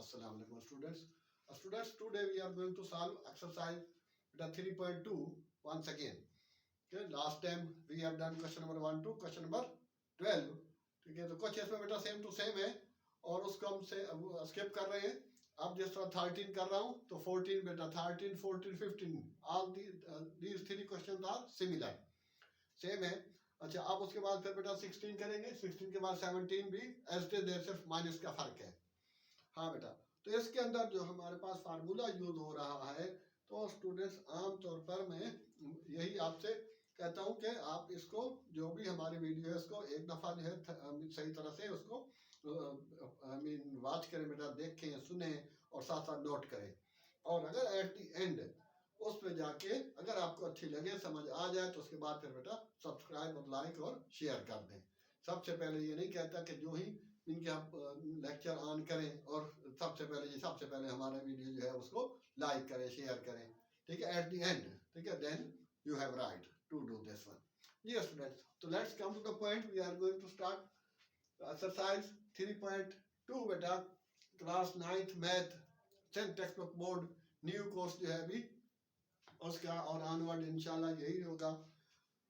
Assalamu alaikum students. Students, today we are going to solve exercise 3.2 once again. Okay, last time we have done question number 1 to question number 12. ठीक है, तो कुछ इसमें बेटा same to same है और उसको हम से स्किप कर रहे हैं. अब जिस तरह 13 कर रहा हूँ तो 14 बेटा 13, 14, 15 all these three questions are similar, same है. अच्छा, अब उसके बाद फिर बेटा 16 करेंगे. 16 के बाद 17 भी एज इट इज, सिर्फ माइनस का फर्क है. हाँ बेटा, तो इसके अंदर जो हमारे पास फार्मूला यूज हो रहा है, तो स्टूडेंट्स आमतौर पर मैं यही आपसे कहता हूँ कि आप इसको जो भी हमारी वीडियो है इसको एक दफ़ा जो है सही तरह से उसको वॉच करें बेटा, देखें, सुने और साथ साथ नोट करें. और अगर एट दी एंड उस पे जाके अगर आपको अच्छी लगे, समझ आ जाए, तो उसके बाद फिर बेटा सब्सक्राइब और लाइक और शेयर कर दें. सबसे पहले ये नहीं कहता कि जो ही इनके आप लेक्चर ऑन करें और सबसे पहले हमारा वीडियो जो है उसको लाइक करें, शेयर करें. ठीक है, एट द एंड. ठीक है, then you have right to do this one. जी स्टूडेंट्स, तो let's come to the point. We are going to start exercise 3.2 बेटा, class 9th math, 10th text book board, new course जो है अभी उसका, और ऑनवर्ड इंशाल्लाह यही होगा.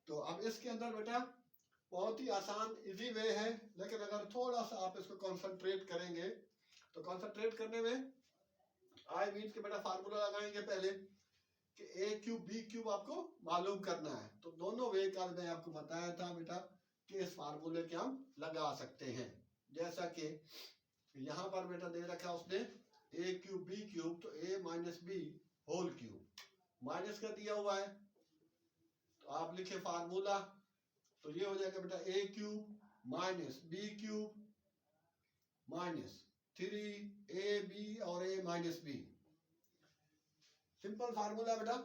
तो अब इसके अंदर बेटा बहुत ही आसान इजी वे है, लेकिन अगर थोड़ा सा आप इसको कंसंट्रेट करेंगे, तो कंसंट्रेट करने में आई मीन के बेटा फार्मूला लगाएंगे पहले कि ए क्यूब बी क्यूब आपको मालूम करना है. तो दोनों वे का मैं आपको बताया था बेटा कि इस फार्मूले के हम लगा सकते हैं. जैसा कि यहाँ पर बेटा दे रखा उसने ए क्यूब बी क्यूब, तो A minus B whole cube minus का दिया हुआ है, तो आप लिखे फार्मूला, तो ये हो जाएगा बेटा A cube minus B cube minus 3 A B और A minus B. Simple formula बेटा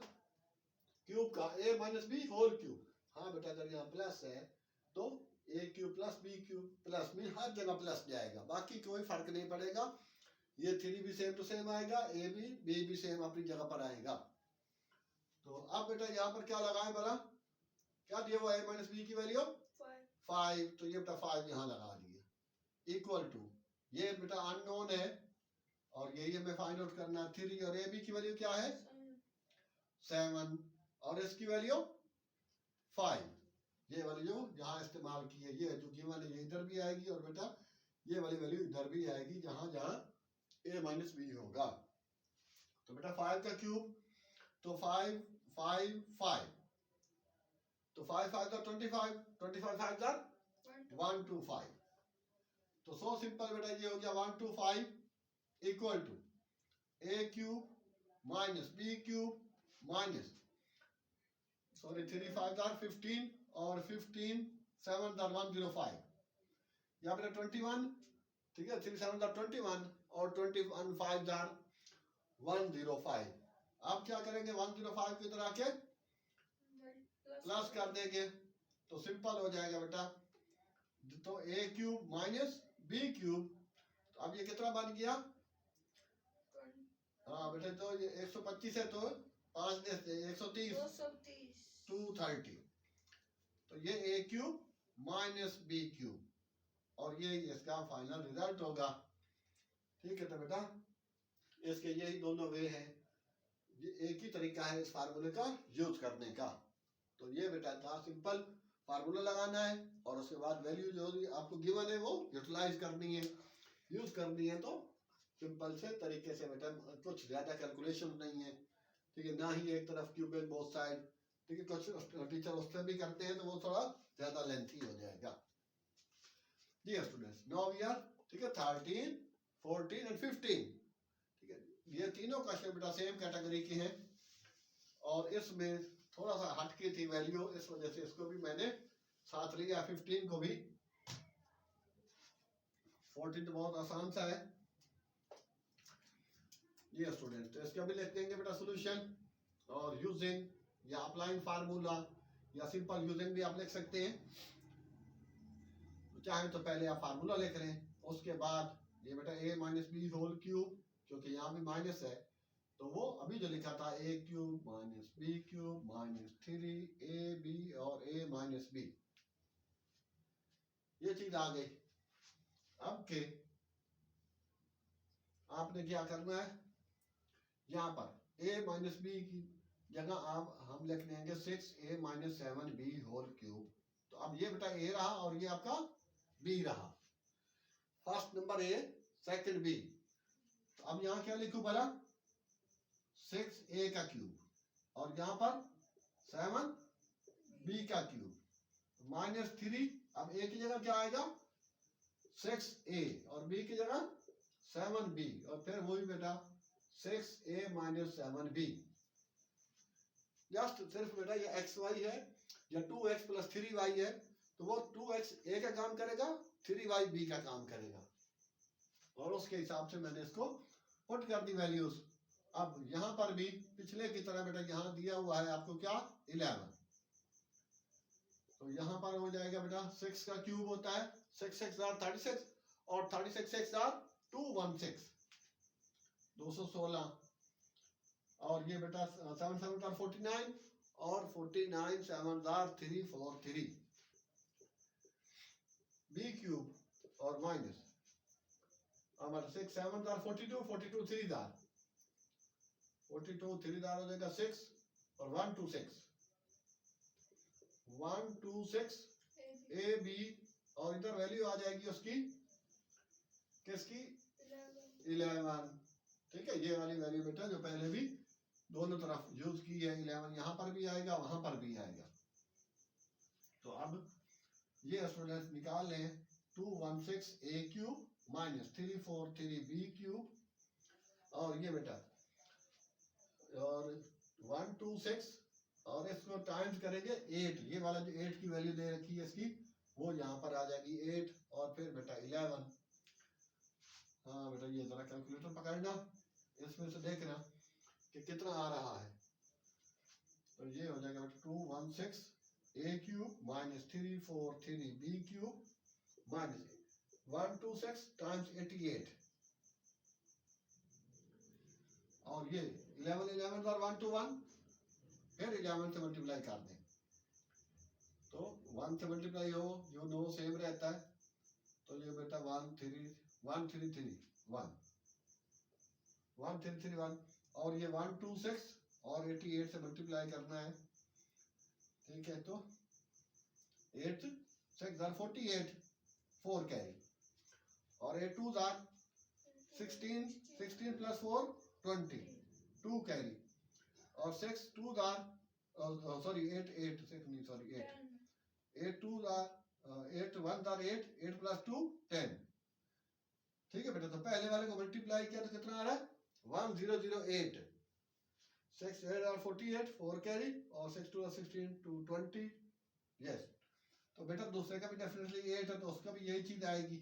क्यूब का, A minus B whole cube. हाँ बेटा, अगर यहाँ प्लस है तो A cube plus B cube plus में हर जगह प्लस जाएगा, बाकी कोई फर्क नहीं पड़ेगा. ये 3 भी सेम टू सेम आएगा, ए भी बी भी सेम अपनी जगह पर आएगा. तो अब बेटा यहाँ पर क्या लगाए बोला, क्या दिया हुआ ए माइनस बी की वैल्यू 5. तो ये बेटा 5 यहाँ लगा दिए, इक्वल टू ये बेटा अननोन है और यही हमें फाइंड आउट करना है 3, और ए बी की वैल्यू क्या है 7 और इसकी वैल्यू 5. ये वैल्यू जहाँ इस्तेमाल की है, ये जो गिवन है ये इधर भी आएगी, और बेटा ये वाली वैल्यू इधर भी आएगी जहाँ जहाँ ए माइनस बी होगा. तो बेटा 5 का क्यूब, तो 5 5 5, तो 5 5 का 25, 25 5 का 125. तो सो सिंपल बेटा ये हो गया 125 equal to a cube minus B cube minus 3 5 का 15 और 15 7 का 105. यहाँ बेटा 21. ठीक है, 3 7 का 21 और 21 5 का 105. आप क्या करेंगे, 105 की तरह आके प्लस कर देंगे, तो सिंपल हो जाएगा बेटा. तो A cube minus B cube, तो अब ये कितना बन गया, हाँ बेटा, तो ये 125 है तो 5 दे 130 230. तो ये A cube minus B cube, और ये इसका फाइनल रिजल्ट होगा. ठीक है, तो बेटा इसके यही दोनों वे हैं, एक ही तरीका है इस फार्मूले का यूज करने का. तो ये बेटा था सिंपल फार्मूला लगाना है, और उसके बाद वैल्यू जो आपको गिवन है वो यूटिलाइज करनी है, यूज करनी है. तो सिंपल से तरीके से बेटा, कुछ ज्यादा कैलकुलेशन नहीं है. ठीक है, ना ही एक तरफ क्यूब बोथ साइड. ठीक है, कुछ टीचर उससे भी करते हैं तो वो थोड़ा ज्यादा लेंथी हो जाएगा. जी स्टूडेंट्स, नाउ वी आर, ठीक है, 13 14 एंड 15. ठीक है, ये तीनों क्वेश्चन बेटा सेम कैटेगरी के हैं, और इसमें थोड़ा सा हटके थी वैल्यू, इस वजह से इसको भी मैंने साथ लिया. 15 को भी, 14 तो बहुत आसान सा है. ये स्टूडेंट, तो इसका भी लिख देंगे बेटा सोल्यूशन, और यूजिंग या अप्लाइंग फार्मूला या सिंपल यूजिंग भी आप लिख सकते हैं. तो चाहे तो पहले आप फार्मूला लिख लें, उसके बाद ये बेटा ए माइनस बी होल क्यूब, क्योंकि यहाँ भी माइनस है, तो वो अभी जो लिखा था A cube minus B cube minus 3 A B और ए माइनस बी, ये चीज आ गई. अब के आपने क्या करना है, यहाँ पर a माइनस बी की जगह आप हम लिख देंगे 6a minus 7b whole cube. तो अब ये बेटा a रहा और ये आपका b रहा, first number a second b। तो अब यहाँ क्या लिखूं भला, 6a का क्यूब और यहाँ पर 7b का क्यूब माइनस 3। अब a की जगह क्या आएगा 6a और b की जगह 7b और फिर वही बेटा 6a माइनस 7b। जस्ट सिर्फ बेटा ये एक्स वाई है या 2x प्लस 3y है, तो वो 2x a का काम करेगा, 3y b का काम करेगा और उसके हिसाब से मैंने इसको पुट कर दी वैल्यूज। अब यहां पर भी पिछले की तरह बेटा यहां दिया हुआ है आपको क्या 11, तो यहां पर हो जाएगा बेटा 6 का क्यूब होता है 6 6 आर 36 और 36 6 आर 216 216 और ये बेटा 7 7 आर 49 और 49 7 आर 343 बी क्यूब और माइनस हमारा 6 7 आर 42 42 3 आर 42 3 आर हो जाएगा 6 और 126 126 ए बी और इधर वैल्यू आ जाएगी उसकी किसकी 11। ठीक है, ये वाली वैल्यू बेटा जो पहले भी दोनों तरफ यूज की है 11, यहां पर भी आएगा वहां पर भी आएगा। तो अब ये स्टूडेंट्स निकाल लें 216 A cube minus 343 B cube और ये बेटा और 126 और इसको टाइम्स करेंगे 8, ये वाला जो 8 की वैल्यू दे रखी है इसकी वो यहाँ पर आ जाएगी 8 और फिर बेटा 11। हाँ बेटा ये जरा कैलकुलेटर पकड़ना, इसमें से देखना कि कितना आ रहा है। तो ये हो जाएगा बेटा 216 A cube minus 343 B cube minus 126 times 88 और ये 11 11 और 1 to 1 फिर 11 से मल्टीप्लाई कर दें तो 1 से मल्टीप्लाई हो जो 9 सेम रहता है तो ये बेटा 1 और ये 126 और 88 से मल्टीप्लाई करना है। ठीक है, तो 8 6 48 4 कैरी और 8 2 16 16 प्लस 4 20 2 कैरी और 6 2 सॉरी 8 8 6 नहीं सॉरी 8 2 8 1 8 प्लस 2 10। ठीक है बेटा, तो पहले वाले को मल्टीप्लाई किया तो कितना आ रहा है 1008 6 8 are 48 4 कैरी और 6 2 are 16 2 20 यस। तो बेटा दूसरे का भी डेफिनेटली 8 है तो उसका भी यही चीज आएगी।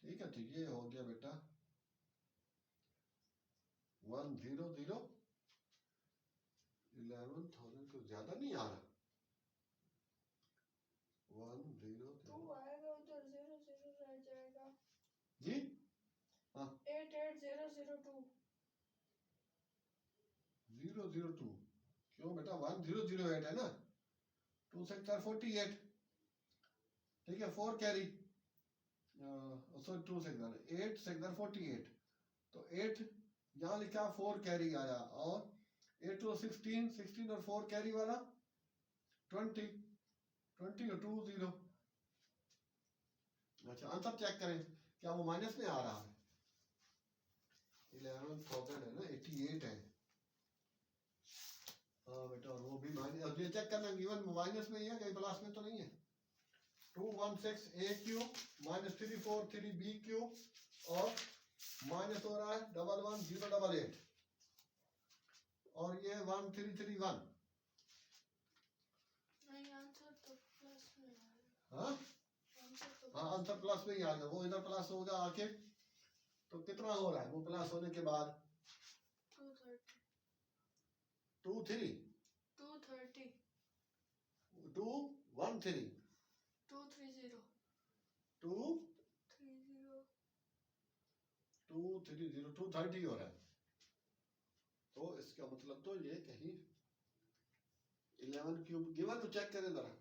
ठीक है, तो ये हो गया बेटा 100 11,000 को ज्यादा नहीं आ रहा 100 आएगा उधर 0 0 रह जाएगा जी। हाँ 88002 002 क्यों बेटा 1008 है ना 2 6 are 48। ठीक है 4 कैरी सॉरी 2 6 are 8 6 are 48 तो 8 यहाँ लिखा 4 कैरी आया और 8 to 16 16 और 4 कैरी वाला 20 20 और 2 0। अच्छा आंसर चेक करें क्या वो माइनस में आ रहा है 11,000 है ना 88 है। हाँ बेटा और वो भी माइनस, अब ये चेक करना गिवन माइनस में ही है कहीं प्लस में तो नहीं है। 216 A cube minus 343 B cube और माइनस हो रहा है 11088 और ये 1331। नहीं आंसर तो प्लस में आएगा। हाँ हाँ आंसर प्लस में ही आ गया, वो इधर प्लस होगा आके तो कितना हो रहा है वो प्लस होने के बाद 230 213 230 213 230 230 हो रहा है। तो इसका मतलब तो ये कहीं 11 क्यूब गिवन तो चेक करें जरा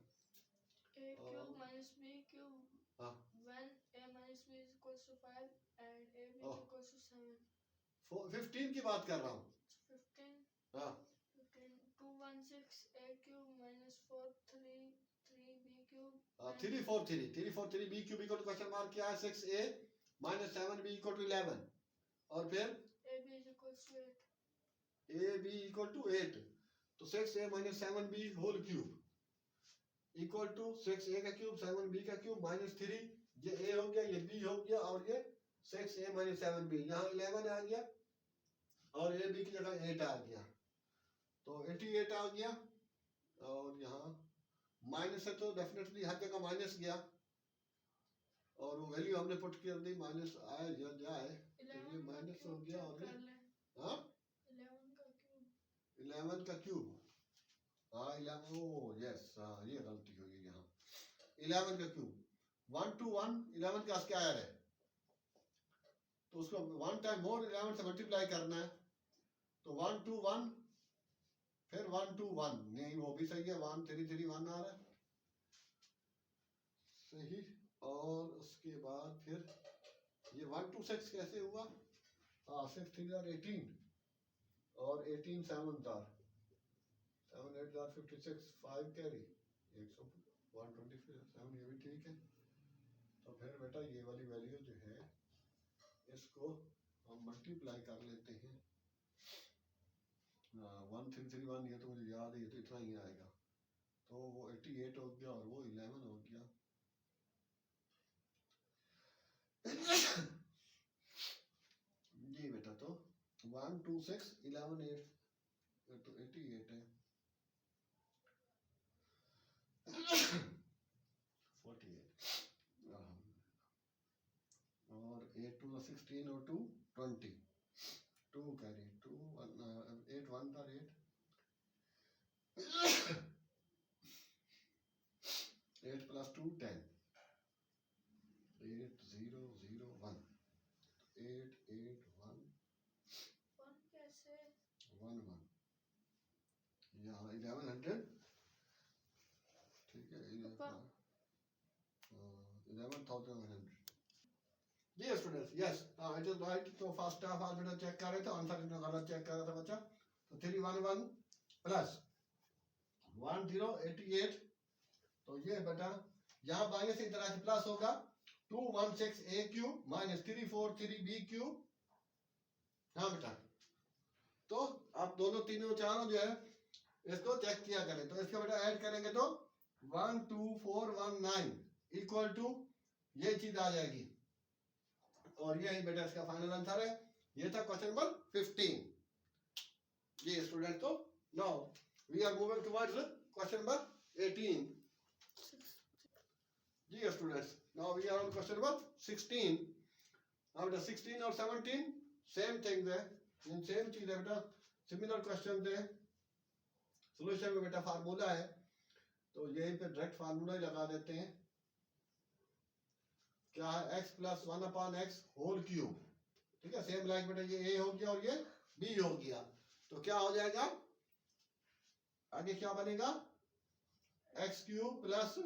a cube minus b cube हाँ when a minus b is equals to 5 and Oh. equals to 7. 15 की बात कर रहा हूँ. 15. हाँ 15. 216 a cube minus 433 b cube. 343 b cube equal to question mark क्या है 6a minus 7b equal to 11 और फिर ab is equals to 8. ab equal to 8 तो 6a minus 7b whole cube equal to 6a का cube 7b का cube minus 3 ये a हो गया ये b हो गया और ये 6a minus 7b यहाँ 11 आ गया और ab की जगह 8 आ गया तो 88 आ गया और यहाँ माइनस है तो डेफिनेटली हर जगह माइनस गया और वो वैल्यू हमने पुट कर दी माइनस आए या जाए तो ये माइनस हो गया और ये हाँ 11 का क्यूब हाँ 11 ओ यस हाँ ये गलती हो गई यहाँ 11 का क्यूब 1 to 1 11 का स्क्वायर है तो उसको 1 टाइम मोर 11 से मल्टीप्लाई करना है तो 1 to 1 फिर 1 to 1 नहीं वो भी सही है 1 3 3 1 आ रहा है सही और उसके बाद फिर ये 1 to 6 कैसे हुआ हाँ 6 3 are 18 और 18 7 are 7 8 are 56 5 कैरी 127 ये भी ठीक है तो फिर बेटा ये वाली वैल्यू जो है इसको हम मल्टीप्लाई कर लेते हैं 1331 ये तो मुझे याद है ये तो इतना ही आएगा तो वो 88 हो गया और वो 11 हो गया जी बेटा तो 1 2 6 11 8 तो 88 है 48 और 8 2 16 और 2 20 2 कैरी 2 8 1 था 8 8 plus 2 10 8 0 0 1 8 8 1 1 कैसे 1 1 यहाँ 1100 ठीक है 11,100 जी students yes it is right तो फर्स्ट हाफ आज बेटा चेक कर रहे थे आंसर इसमें गलत चेक कर रहा था बच्चा तो 311 प्लस 1088 तो ये बेटा यहाँ माइनस एक तरह से प्लस होगा 216 a cube minus 343 b cube हाँ बेटा तो आप दोनों तीनों चारों जो है इसको चेक किया करें तो इसका बेटा ऐड करेंगे तो 12419 इक्वल टू ये चीज आ जाएगी और यही बेटा इसका फाइनल आंसर है ये था क्वेश्चन नंबर 15 ये स्टूडेंट तो now we are moving towards question number 18 जी students now we are on question number 16 अब बेटा 16 और 17 सेम थिंग है इन सेम चीज है बेटा सिमिलर क्वेश्चन है सॉल्यूशन में बेटा फार्मूला है तो यहीं पे डायरेक्ट फार्मूला ही लगा देते हैं क्या है x plus 1 upon x whole cube ठीक है सेम लाइक बेटा ये a हो गया और ये b हो गया तो क्या हो जाएगा आगे क्या बनेगा x cube plus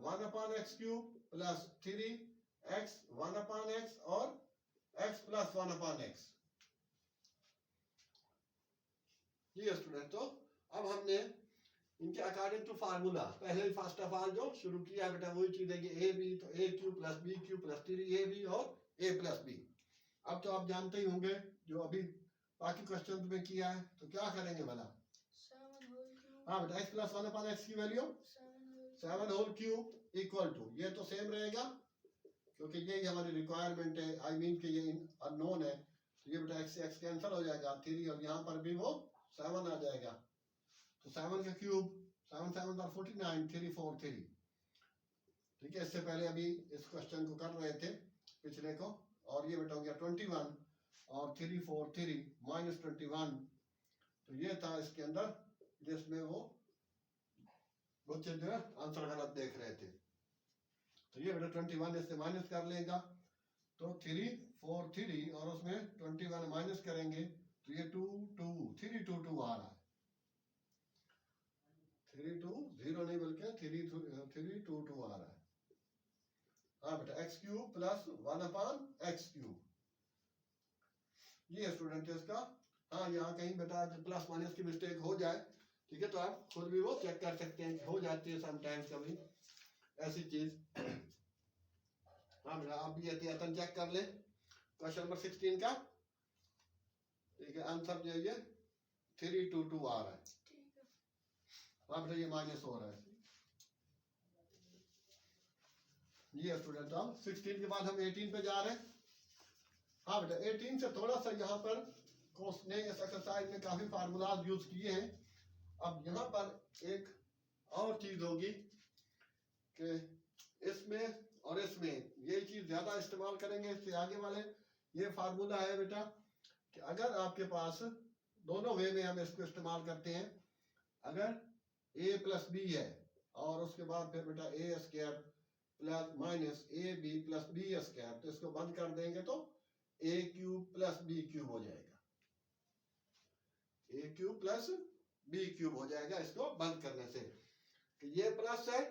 1 upon x cube plus 3x 1 upon x और x प्लस 1 अपॉन x ये स्टूडेंट तो अब हमने इनके अकॉर्डिंग टू फार्मूला पहले फर्स्ट ऑफ ऑल जो शुरू किया बेटा वही चीज है कि ए बी तो A cube plus B cube plus 3ab और a प्लस बी अब तो आप जानते ही होंगे जो अभी बाकी क्वेश्चन में किया है तो क्या करेंगे भला 7 होल क्यूब हाँ बेटा x प्लस 1 अपॉन x की value 7 whole cube equal to ये तो सेम रहेगा क्योंकि ये हमारी रिक्वायरमेंट है आई मीन कि ये अननोन है तो ये बेटा x से x कैंसिल हो जाएगा 3 और यहाँ पर भी वो 7 आ जाएगा तो 7 का क्यूब 7 7 और 49 3 4 3 ठीक है इससे पहले अभी इस क्वेश्चन को कर रहे थे पिछले को और ये बेटा हो गया 21 और 3 4 3 माइनस 21 तो ये था इसके अंदर जिसमें वो बच्चे जो है आंसर गलत देख रहे थे तो ये बेटा 21 इससे माइनस कर लेगा तो 3 4 3 और उसमें 21 माइनस करेंगे तो ये 2 2 3 2 2 आ रहा है 3 2 0 नहीं बल्कि 3 2 2 आ रहा है हाँ बेटा x cube plus 1 upon x cube ये स्टूडेंट इसका, हाँ यहाँ कहीं बेटा प्लस माइनस की मिस्टेक हो जाए, ठीक है, तो आप खुद भी वो चेक कर सकते हैं, हो जाती है समटाइम्स कभी ऐसी चीज। हाँ बेटा आप भी एहतियातन चेक कर ले। क्वेश्चन नंबर 16 का, ठीक है, आंसर जो है 322 आ रहा है। ठीक है। हाँ बेटा ये माइनस हो रहा है। ये स्टूडेंट हम 16 के बाद हम 18 पे जा रहे हैं। हाँ बेटा 18 से थोड़ा सा यहाँ पर कोर्स ने इस एक्सरसाइज में काफी फार्मूलाज यूज किए हैं। अब यहाँ पर एक और चीज होगी कि इसमें और इसमें ये चीज ज्यादा इस्तेमाल करेंगे इससे आगे वाले। ये फार्मूला है बेटा कि अगर आपके पास दोनों वे में हम इसको इस्तेमाल करते हैं, अगर a प्लस बी है और उसके बाद फिर बेटा A square plus minus A B plus B square, तो इसको बंद कर देंगे तो A cube plus B cube हो जाएगा, A cube plus B cube हो जाएगा इसको बंद करने से। कि ये प्लस है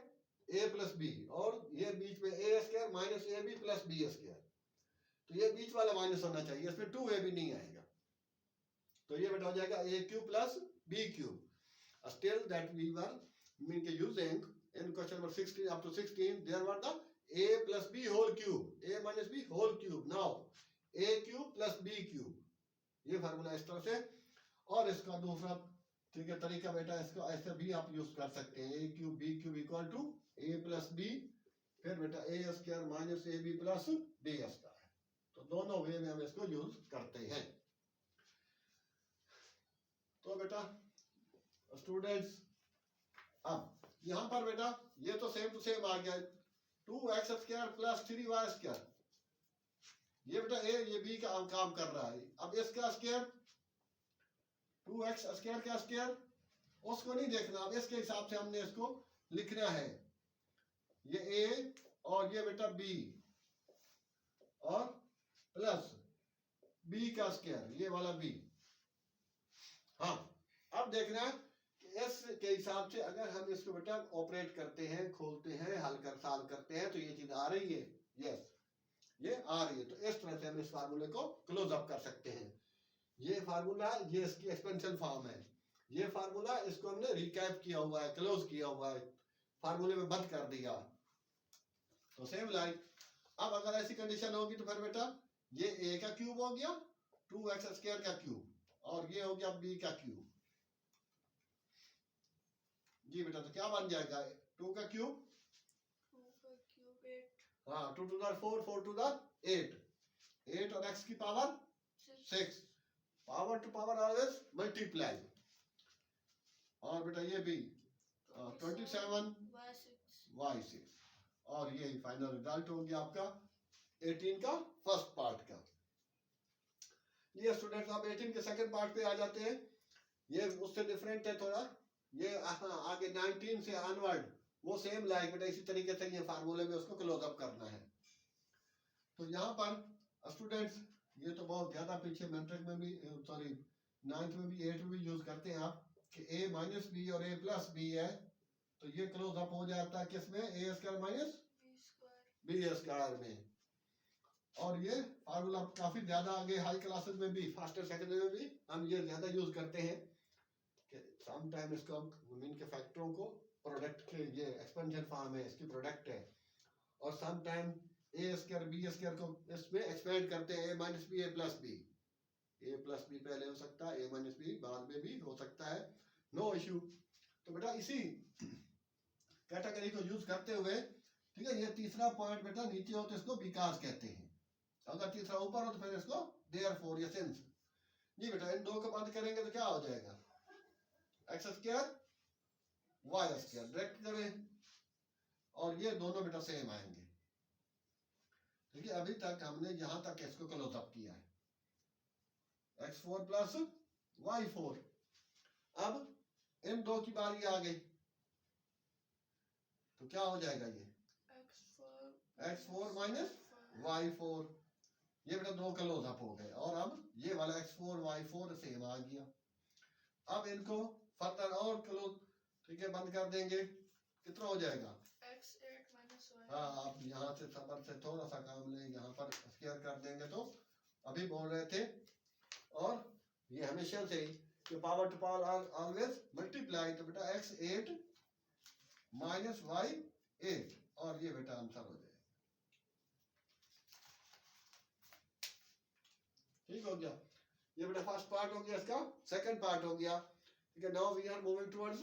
a प्लस बी और ये बीच में A square minus A B plus B square, तो ये बीच वाला माइनस होना चाहिए, इसमें 2ab नहीं आएगा, तो ये बेटा हो जाएगा a cube plus B cube. Still that we were using in question number 16 up to 16 there were the a plus b whole cube, a minus b whole cube, now a cube plus b cube, ये formula इस तरह से। और इसका दूसरा ठीक है तरीका बेटा इसको ऐसे भी आप यूज कर सकते हैं, a cube b cube equal to a plus b, फिर बेटा a square minus a b plus b square, तो दोनों वे में हम इसको यूज करते हैं। तो बेटा स्टूडेंट्स अब यहां पर बेटा ये तो सेम टू सेम आ गया, 2x square plus 3y square, ये बेटा ए ये बी का काम कर रहा है। अब इसका स्क्वायर 2x स्क्वायर का स्क्वायर उसको नहीं देखना, अब इसके हिसाब से हमने इसको लिखना है, ये a और ये बेटा b और प्लस b का स्क्वायर ये वाला b। हाँ अब देखना है एस के हिसाब से अगर हम इसको बेटा ऑपरेट करते हैं, खोलते हैं, हल कर साल करते हैं, तो ये चीज आ रही है, यस ये आ रही है, तो इस तरह से हम इस फार्मूले को क्लोज अप कर सकते हैं। ये फार्मूला ये इसकी एक्सपेंशन फॉर्म है, ये फार्मूला इसको हमने रिकैप किया हुआ है, क्लोज किया हुआ है, फार्मूले में बंद कर दिया। तो सेम लाइक अब अगर ऐसी कंडीशन होगी तो फिर बेटा ये a का क्यूब हो गया 2x स्क्वायर का क्यूब और ये हो गया b का क्यूब। जी बेटा तो क्या बन जाएगा 2 का क्यूब 8, हाँ 2 टू द 4 4 टू द 8 8 और x की power 6, power to power always multiply, और बेटा ये भी 27 y6 और ये फाइनल रिजल्ट हो गया आपका 18 का फर्स्ट पार्ट का। ये स्टूडेंट्स आप 18 के सेकंड पार्ट पे आ जाते हैं, ये उससे डिफरेंट है थोड़ा, ये आगे 19 से ऑनवर्ड वो सेम लाइक बेटा इसी तरीके से ये फार्मूले में उसको क्लोज अप करना है। तो यहाँ पर स्टूडेंट्स ये तो बहुत ज्यादा पीछे मैट्रिक में भी सॉरी 9th में भी 8th में भी यूज करते हैं आप कि a माइनस बी और a प्लस बी है, तो ये क्लोज अप हो जाता है किसमें a square minus B square में। और ये फार्मूला काफी ज्यादा आगे हाई क्लासेस में भी फर्स्ट और सेकंड में भी हम ये ज्यादा यूज करते हैं कि सम टाइम इसको हम मीन के फैक्टरों को प्रोडक्ट के ये एक्सपेंशन फॉर्म है इसकी प्रोडक्ट है, और some time a square b square को इसमें एक्सपेंड करते हैं a minus b a plus b पहले हो सकता है a माइनस बी बाद में भी हो सकता है, नो इश्यू। तो बेटा इसी कैटेगरी को यूज करते हुए ठीक है, ये तीसरा पॉइंट बेटा नीचे हो तो इसको बिकॉज कहते हैं, अगर तीसरा ऊपर हो तो फिर इसको देयरफॉर या सिंस। जी बेटा इन दो को बंद करेंगे तो क्या हो जाएगा x square y square direct करें और ये दोनों बेटा सेम आएंगे। देखिए अभी तक हमने यहां तक इसको क्लोज अप किया है x4 प्लस y4, अब इन दो की बारी आ गई तो क्या हो जाएगा ये x4 माइनस y4, ये बेटा दो क्लोज अप हो गए और अब ये वाला x4 y4 सेम आ गया। अब इनको फर्दर और क्लोज ठीक है बंद कर देंगे, कितना हो जाएगा x8 minus y। हाँ आप यहाँ से सबर से थोड़ा सा काम लें, यहाँ पर स्क्वायर कर देंगे तो अभी बोल रहे थे और ये हमेशा से ही power to power always multiply, तो बेटा x8 माइनस y8 और ये बेटा आंसर हो जाएगा। ठीक हो गया, ये बेटा फर्स्ट पार्ट हो गया, इसका सेकंड पार्ट हो गया। ठीक है, now we are moving towards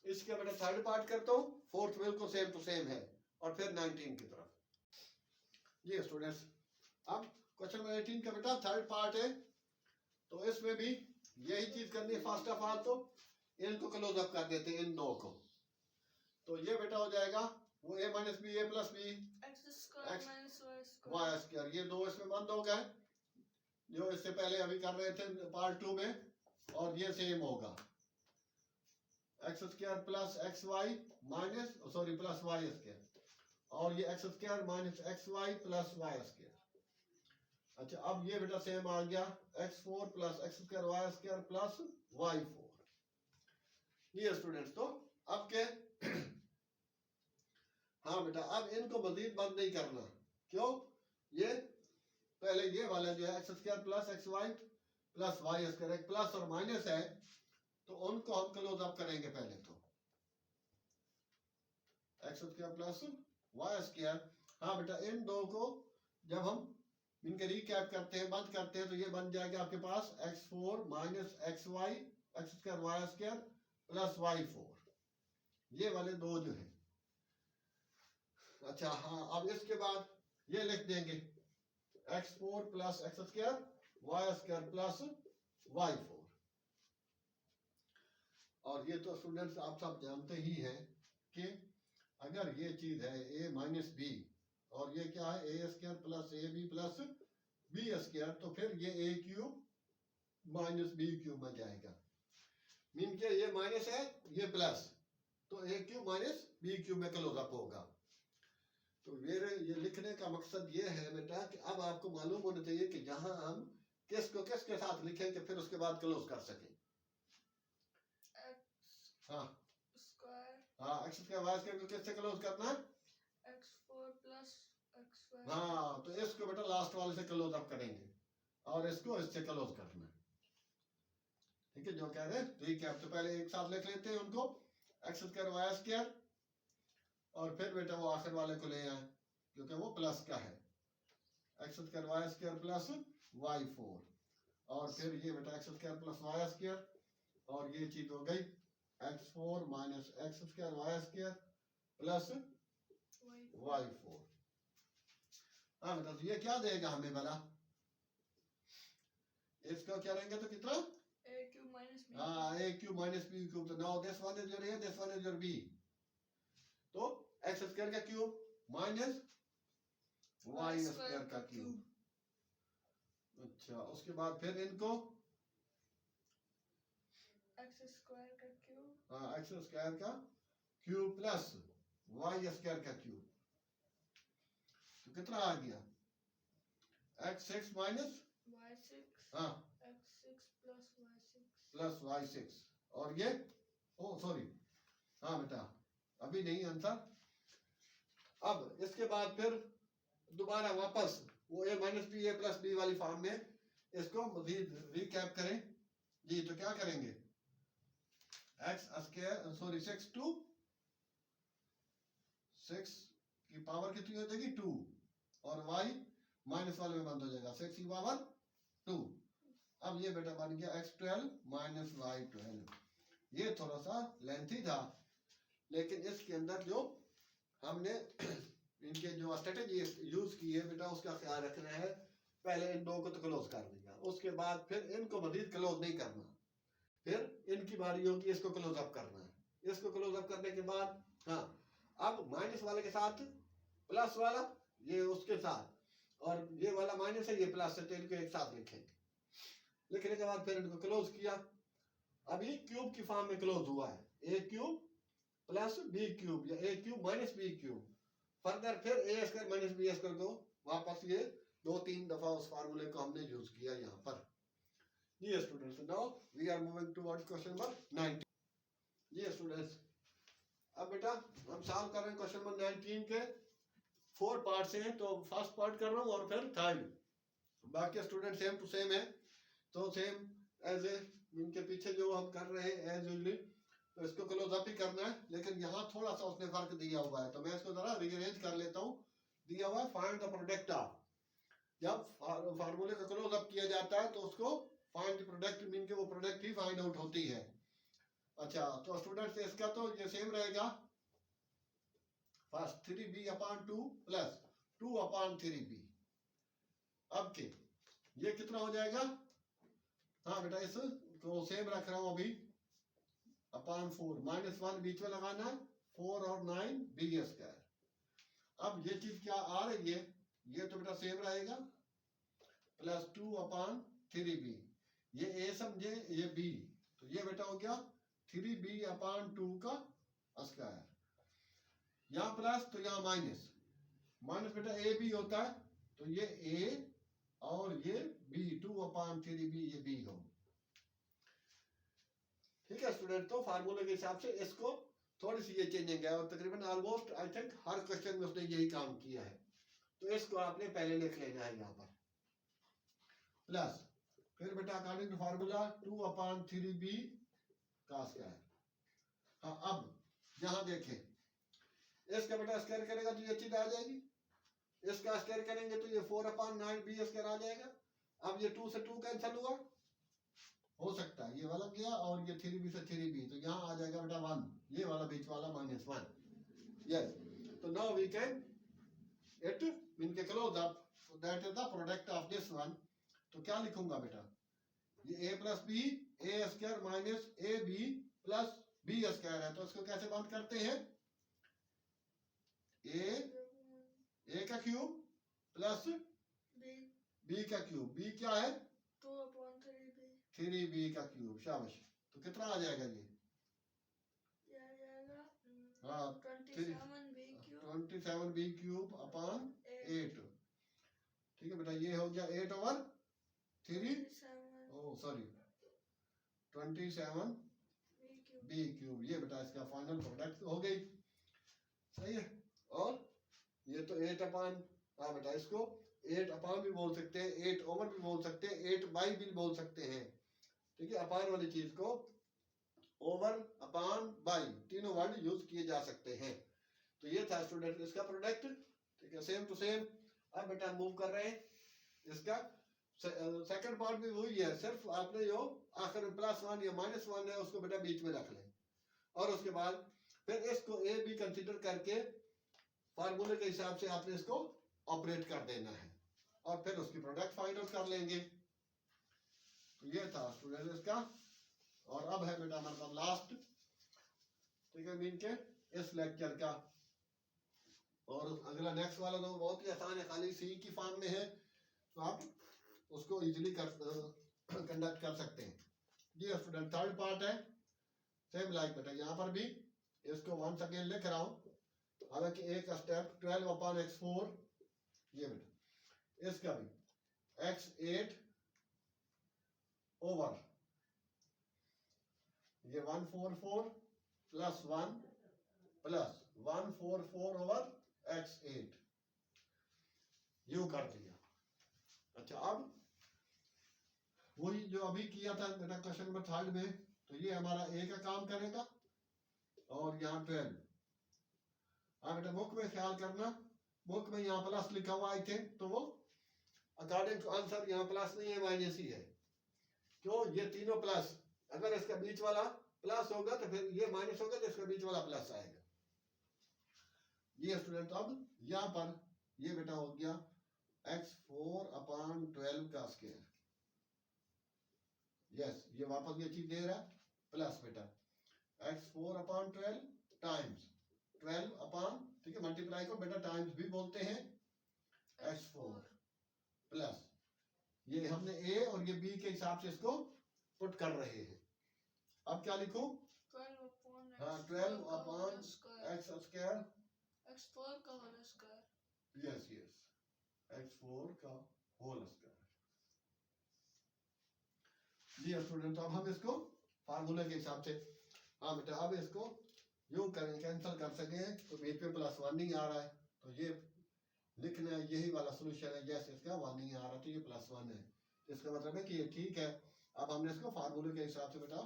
इसके बेटा थर्ड पार्ट करता हूँ, फोर्थ बिल्कुल सेम टू सेम है और फिर 19 की तरफ। जी स्टूडेंट्स, अब क्वेश्चन नंबर 18 का बेटा थर्ड पार्ट है, तो इसमें भी यही चीज करनी है। फर्स्ट ऑफ ऑल तो इनको क्लोज अप कर देते हैं, इन दो को, तो ये बेटा हो जाएगा वो a minus b a plus b x square minus y y square, ये दो इसमें बंद हो गए जो इससे पहले अभी कर रहे थे पार्ट 2 में, और ये सेम होगा x square plus x y minus sorry plus Y square, और ये x square minus x y plus Y square. अच्छा, अब ये बेटा सेम आ गया x4 plus x square y square plus y4। ये स्टूडेंट्स, तो अब के हाँ बेटा, अब इनको मजीद बंद नहीं करना, क्यों? ये पहले ये वाला जो है x square plus x y plus Y square, एक प्लस और माइनस है, तो उनको हम क्लोज अप करेंगे पहले। तो x square plus Y square, हाँ बेटा, इन दो को जब हम इनके रिकैप करते हैं, बंद करते हैं, तो ये बन जाएगा आपके पास x4 minus x y x square y square plus y4, ये वाले दो जो है। अच्छा हाँ, अब इसके बाद ये लिख देंगे x4 plus x square y square plus y4, और ये तो स्टूडेंट्स आप सब जानते ही हैं कि अगर ये चीज है a माइनस बी और ये क्या है A square plus A B plus B square, तो फिर ये A cube minus B cube बन जाएगा। मीन के ये माइनस है ये प्लस, तो A cube minus B cube में क्लोज अप होगा। तो मेरे ये लिखने का मकसद ये है बेटा कि अब आपको मालूम होना चाहिए कि जहां हम किस को किस के साथ लिखें कि फिर उसके बाद क्लोज कर सकें। हाँ स्क्वायर, हाँ, एक्स स्क्वायर वाई स्क्वायर को किससे क्लोज करना है? x4 plus x1। हाँ, तो इसको बेटा लास्ट वाले से क्लोज अप करेंगे और इसको इससे क्लोज करना है। ठीक है, जो कह रहे हैं ठीक है, तो पहले एक साथ लिख लेते हैं उनको, एक्स स्क्वायर वाई स्क्वायर, और फिर बेटा वो आखिर वाले को ले आए क्योंकि वो प्लस का है, x square y square plus y4, और फिर ये बेटा x square plus Y square, और ये चीज हो गई x4 minus x square y square plus y4। हाँ बेटा, तो ये क्या देगा हमें भला? इसको क्या रहेंगे तो कितना? a cube minus b। हाँ, a cube minus b cube, तो now this one is your a, this one is your b, तो एक्स स्क्वायर का क्यूब माइनस वाई स्क्वायर का क्यूब। अच्छा, उसके बाद फिर इनको एक्स स्क्वायर का क्यूब, हाँ एक्स स्क्वायर का क्यूब प्लस वाई स्क्वायर का क्यूब, तो कितना आ गया? x6 माइनस y6, हाँ x6 plus y6 plus y6, और ये ओ सॉरी हाँ बेटा अभी नहीं आंसर। अब इसके बाद फिर दोबारा वापस वो a minus b a plus b वाली फॉर्म में इसको मजीद रिकैप करें जी, तो क्या करेंगे? एक्स स्क्वायर सॉरी 6 टू 6 की पावर कितनी हो जाएगी 2, और y माइनस वाले में बंद हो जाएगा 6 की पावर 2। अब ये बेटा बन गया x12 माइनस y12। ये थोड़ा सा लेंथी था, लेकिन इसके अंदर जो हमने इनके जो स्ट्रेटेजी यूज की है बेटा उसका ख्याल रखना है। पहले इन दो को तो क्लोज कर देगा, उसके बाद फिर इनको मजीद क्लोज नहीं करना, फिर इनकी बारी होगी इसको क्लोज अप करना है। इसको क्लोज अप करने के बाद हाँ, अब माइनस वाले के साथ प्लस वाला ये उसके साथ, और ये वाला माइनस है ये प्लस है, तो इनको एक साथ लिखेंगे। लिखने के बाद फिर इनको क्लोज किया, अभी क्यूब की फॉर्म में क्लोज हुआ है, A cube plus B cube या A cube minus B cube. Further फिर A square minus B square को वापस ये 2-3 दफा उस फार्मूले को हमने यूज किया यहाँ पर। जी students, now we are moving towards question number 19। जी स्टूडेंट्स, अब बेटा हम सॉल्व कर रहे हैं क्वेश्चन नंबर 19 के 4 पार्ट से हैं, तो फर्स्ट पार्ट कर रहा हूँ और फिर थर्ड, बाकी स्टूडेंट सेम टू सेम है। तो सेम एज ए इनके पीछे जो हम कर रहे हैं एज यूजली, तो इसको क्लोज अप ही करना है, लेकिन यहाँ थोड़ा सा उसने फर्क दिया हुआ है, तो मैं इसको जरा रीअरेंज कर लेता हूँ। दिया हुआ है फाइंड द प्रोडक्ट ऑफ, जब फार्मूले का क्लोज अप किया जाता है तो उसको फाइंड द प्रोडक्ट मीन के वो प्रोडक्ट ही फाइंड आउट होती है। अच्छा, तो स्टूडेंट्स इसका तो ये सेम रहेगा, first 3b upon 2 plus 2 upon 3b। अब के ये कितना हो जाएगा? हाँ बेटा, इस को सेम रख रहा हूं अभी, अपॉन 4 -1 बीच में लगाना है, 4 और 9 b स्क्वायर। अब ये चीज क्या आ रही है, ये तो बेटा सेम रहेगा, प्लस 2 अपॉन 3b, ये a समझे, ये b, तो ये बेटा हो गया 3b अपॉन 2 का स्क्वायर। यहाँ प्लस तो यहाँ माइनस, माइनस बेटा a b होता है, तो ये a और ये b, 2 अपॉन 3b, ये b हो। ठीक है स्टूडेंट, तो फार्मूले के हिसाब से इसको थोड़ी सी ये चेंजिंग है, और तकरीबन almost I think her question में उसने यही काम किया है, तो इसको आपने पहले लिख लेना है यहाँ पर, प्लस फिर बेटा according to formula 2 upon 3b का स्क्वायर। हाँ, अब यहाँ देखें, इसका बेटा स्क्वायर करेगा तो ये चीज आ जाएगी, इसका स्क्वायर करेंगे तो ये 4 अपॉन 9b स्क्वायर आ जाएगा। अब ये 2 से 2 कैंसिल हुआ, हो सकता है ये वाला गया, और ये 3b से 3b, तो यहाँ आ जाएगा बेटा 1, ये वाला बीच वाला -1। यस, तो now we can it mean के close up, so that is the product of this one. तो क्या लिखूंगा बेटा, ये a plus B A square minus A B plus B square है, तो इसको कैसे बात करते हैं, ए का क्यूब प्लस बी का क्यूब, बी क्या है 2 upon 3b, 3b का क्यूब। शाबाश, तो कितना आ जाएगा ये, आ जाएगा हाँ 27b cube 27b cube upon 8। ठीक है बेटा, ये हो गया 8 ओवर 3, ओ सॉरी 27b क्यूब, ये बेटा इसका फाइनल प्रोडक्ट हो गई। सही है, और ये तो 8 अपॉन, हाँ बेटा इसको 8 अपॉन भी बोल सकते हैं, 8 ओवर भी बोल सकते हैं, 8 बाई भी बोल सकते हैं। ठीक है, अपॉन वाली चीज को ओवर अपॉन बाई तीनों वर्ड यूज किए जा सकते हैं। तो ये था स्टूडेंट इसका प्रोडक्ट। ठीक है, सेम टू सेम। अब बेटा मूव कर रहे हैं, इसका सेकंड पार्ट भी वही है, सिर्फ आपने जो आखिर में +1 या -1 है उसको बेटा बीच में रख लें, और उसके बाद फिर इसको ए बी कंसीडर करके फार्मूले के हिसाब से आपने इसको ऑपरेट कर देना है, और फिर उसकी प्रोडक्ट फाइंड आउट कर लेंगे। तो ये था स्टूडेंट इसका, और अब है बेटा हमारे पास लास्ट, ठीक है, मीन के इस लेक्चर का। और अगला नेक्स्ट वाला तो बहुत ही आसान है, खाली सी की फॉर्म में है, तो आप उसको इजीली कंडक्ट कर सकते हैं। जी स्टूडेंट, थर्ड पार्ट है सेम लाइक बेटा, यहाँ पर भी इसको वंस अगेन लिख रहा हूँ, हालांकि एक स्टेप 12 अपॉन x4, ये बेटा इसका भी x8 ओवर ये 144 plus 1 plus 144 over x8, you कर दिया। अच्छा, अब वही जो अभी किया था बेटा क्वेश्चन नंबर 3 में, तो ये हमारा ए का काम करेगा, और यहाँ 12। हाँ बेटा, बुक में ख्याल करना, बुक में यहाँ प्लस लिखा हुआ आई थिंक, तो वो अकॉर्डिंग टू आंसर यहाँ प्लस नहीं है, माइनस ही है। क्यों, ये तीनों प्लस, अगर इसका बीच वाला प्लस होगा तो फिर ये माइनस होगा, तो इसका बीच वाला प्लस आएगा। ये स्टूडेंट, अब यहाँ पर ये बेटा हो गया x4 अपॉन 12 का स्क्वायर। यस, ये वापस ये चीज दे रहा है प्लस बेटा x4 अपॉन 12 टाइम्स 12 अपॉन, ठीक है, मल्टीप्लाई को बेटा टाइम्स भी बोलते हैं, x4 प्लस ये हमने a और ये b के हिसाब से इसको पुट कर रहे हैं। अब क्या लिखूं, 12 upon हाँ 12 अपॉन x स्क्वायर, x4 का whole square, yes yes, x4 का होल स्क्वायर। जी स्टूडेंट, अब हम इसको फार्मूले के हिसाब से, हाँ बेटा अब इसको यूं करें, कैंसिल कर सके, तो बीच में +1 नहीं आ रहा है, तो ये लिखना है, यही वाला सोल्यूशन है। यस, इसका 1 नहीं आ रहा, तो ये +1 है, इसका मतलब है कि ये ठीक है। अब हमने इसको फार्मूले के हिसाब से बेटा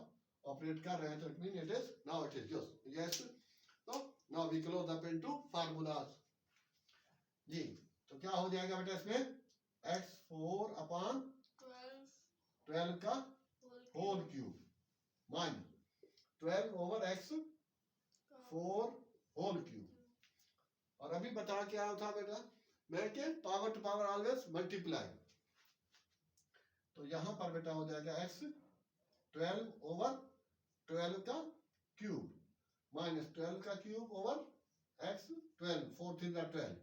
ऑपरेट कर रहे हैं, तो it mean it is now it is yes. तो now we close up into formulas जी। तो क्या हो जाएगा बेटा इसमें, x4 अपॉन 12 का whole cube minus 12 over x4 whole cube. और अभी बता क्या था बेटा, मैं के power to power always multiply. तो यहां पर बेटा हो जाएगा x 12 ओवर 12 का क्यूब माइनस 12 का क्यूब ओवर x 12 4 3 12।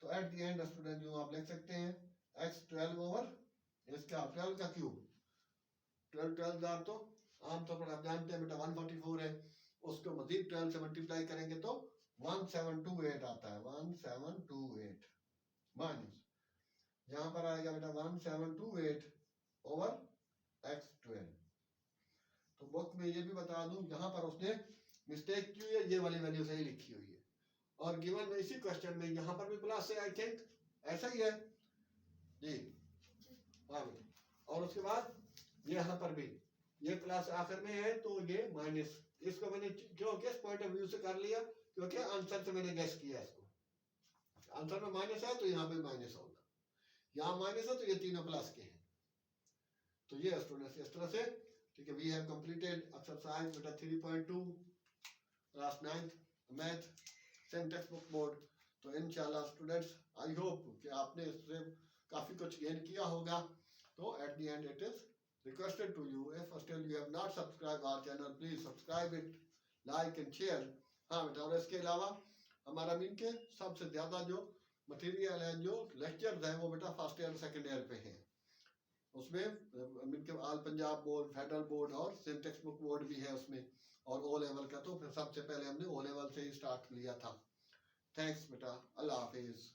तो एट द एंड स्टूडेंट जो आप लिख सकते हैं x 12 ओवर इसका 12 का क्यूब 12 12 तो आमतौर पर आप जानते हैं बेटा 144 है, उसको मजीद 12 से मल्टीप्लाई करेंगे तो 1728 आता है 1728 माइनस यहां पर आएगा बेटा 1728 ओवर x12। तो बुक में ये भी बता दूं यहां पर उसने मिस्टेक की है, ये वाली वैल्यू सही लिखी हुई है और गिवन में इसी क्वेश्चन में यहां पर भी प्लस है, आई थिंक ऐसा ही है जी। हाँ और उसके बाद ये यहां पर भी ये प्लस आखिर में है तो ये माइनस। इसको मैंने क्यों किस पॉइंट ऑफ व्यू से कर लिया, क्योंकि आंसर से मैंने गेस किया इसको, आंसर में माइनस है तो यहाँ पे माइनस होगा, यहाँ माइनस है तो ये तीनों प्लस के हैं। तो ये स्टूडेंट्स इस तरह से ठीक है। वी हैव कंप्लीटेड एक्सरसाइज बेटा 3.2 class 9th math same text book board. तो इंशाल्लाह स्टूडेंट्स आई होप कि आपने इससे काफी कुछ गेन किया होगा। तो at the end it is requested to you, if still you have not subscribed our channel, please subscribe it, like and share। हाँ बेटा और इसके अलावा हमारा मीन के सबसे ज्यादा जो मटेरियल है, जो लेक्चर्स हैं वो बेटा फर्स्ट ईयर सेकंड ईयर पे हैं। उसमें मीन के all Punjab board, federal board और सेम टेक्स्ट बुक बोर्ड भी है उसमें, और ओ लेवल का तो फिर सबसे पहले हमने ओ लेवल से ही स्टार्ट लिया था। थैंक्स बेटा, अल्लाह हाफिज।